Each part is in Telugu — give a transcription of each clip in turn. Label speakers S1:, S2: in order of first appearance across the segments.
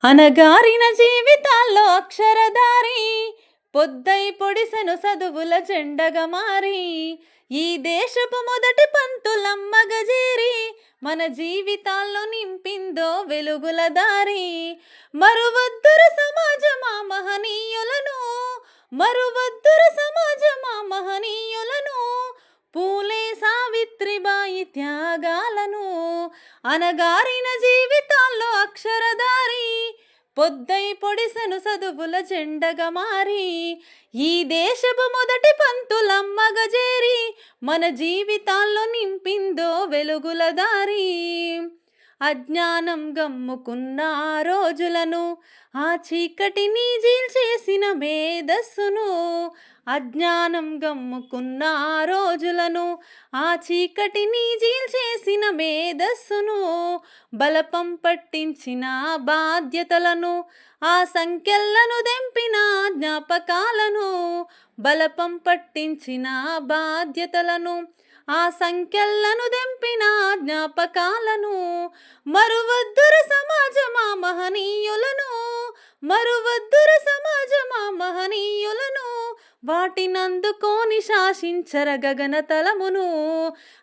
S1: అనగారిన జీవితాల్లో అక్షరధారి పొద్దై పొడిసెను చదువుల జెండగా మారి ఈ దేశపు మొదటి పంతులమ్మగ చేరి మన జీవితాల్లో నింపిందో వెలుగుల దారి. మరువద్దుర సమాజమా మహనీయులను, మరువద్దుర సమాజమా మహనీయులను, పూలే సావిత్రిబాయి త్యాగాలను. అనగారిన జీవితాల్లో అక్షరధారి పొద్దై పొడిసెను చదువుల జెండగా మారి ఈ దేశపు మొదటి పంతులమ్మగ చేరి మన జీవితాల్లో నింపిందో వెలుగుల దారి. అజ్ఞానం గమ్ముకున్న ఆ రోజులను, ఆ చీకటిని జీల్చేసిన మేధస్సును, అజ్ఞానం గమ్ముకున్న ఆ రోజులను, ఆ చీకటిని జీల్చేసిన మేధస్సును, బలపం పట్టించిన బాధ్యతలను, ఆ సంఖ్యలను దెంపిన జ్ఞాపకాలను, బలపం పట్టించిన బాధ్యతలను, ఆ సంఖ్యలను దెంపిన జ్ఞాపకాలను. మరువద్దుర సమాజమా మహనీయులను, మరువద్దుర సమాజమా మహనీయులను, వాటినందుకోని శాసించర గగన తలమును.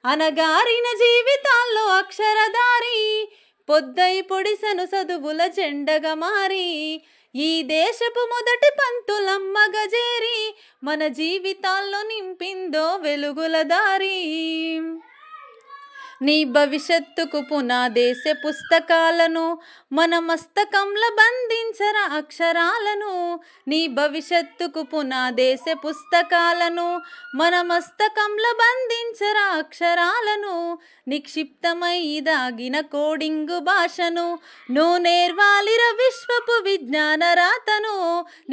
S1: అనగారిన జీవితాల్లో అక్షరధారి పొద్దై పొడిసెను చదువుల జెండగా మారి ఈ దేశపు మొదటి పంతులమ్మగ చేరి మన జీవితాల్లో నింపిందో వెలుగుల దారి. నీ భవిష్యత్తుకు పునాదేశ పుస్తకాలను మన మస్తకంలో బంధించర అక్షరాలను, నీ భవిష్యత్తుకు పునాదేశ పుస్తకాలను మన మస్తకంలో బంధించర అక్షరాలను, నిక్షిప్తమై దాగిన కోడింగు భాషను నువ్వు నేర్వాలిర విశ్వపు విజ్ఞాన రాతను,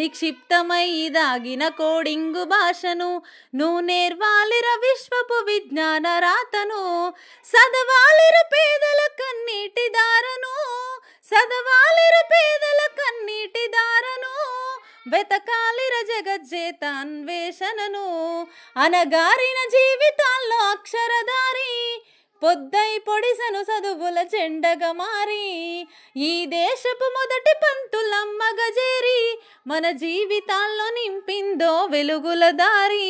S1: నిక్షిప్తమై దాగిన కోడింగు భాషను నువ్వు నేర్వాలిర విశ్వపు విజ్ఞాన రాతను. చదవాలిర పేదల కన్నీటి దారను, చదవాలిర పేదల కన్నీటి దారను, వెతకాలిర జగజ్జేత అన్వేషణను. అనగారిన జీవితాల్లో అక్షరధారి పొద్దై పొడిసెను చదువుల జెండగా మారి ఈ దేశపు మొదటి పంతులమ్మగ చేరి మన జీవితాల్లో నింపిందో వెలుగుల దారి.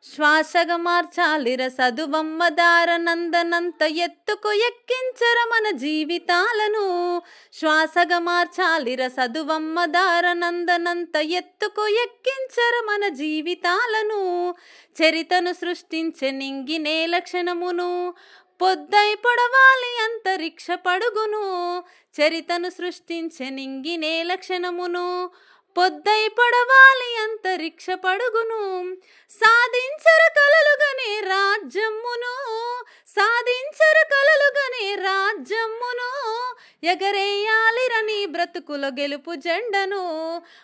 S1: శ్వాసగా మార్చాలిర చదువమ్మ దారనందనంత ఎత్తుకు ఎక్కించర మన జీవితాలను, శ్వాసగా మార్చాలిర చదువమ్మ దారనందనంత ఎత్తుకు ఎక్కించర మన జీవితాలను. చరితను సృష్టించే నింగి నేల క్షణమును పొద్దై పొడవాలి అంతరిక్ష పడుగును, చరితను సృష్టించే నింగి నేల క్షణమును పొద్దై పొడవాలి అంతరిక్ష పడుగును. సాధించర కలలుగనే రాజ్యమును, సాధించర కలలుగనే రాజ్యమును, ఎగరేయాలిర నీ బ్రతుకుల గెలుపు జెండను.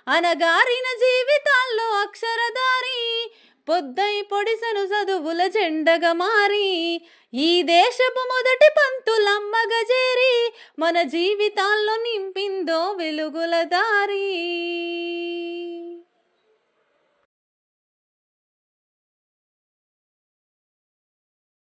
S1: అనగారిన జీవితాల్లో అక్షరధారి పొద్దై పొడిసెను చదువుల జెండగా మారి ఈ దేశపు మొదటి పంతులమ్మగ చేరి మన జీవితాల్లో నింపిందో వెలుగుల దారి.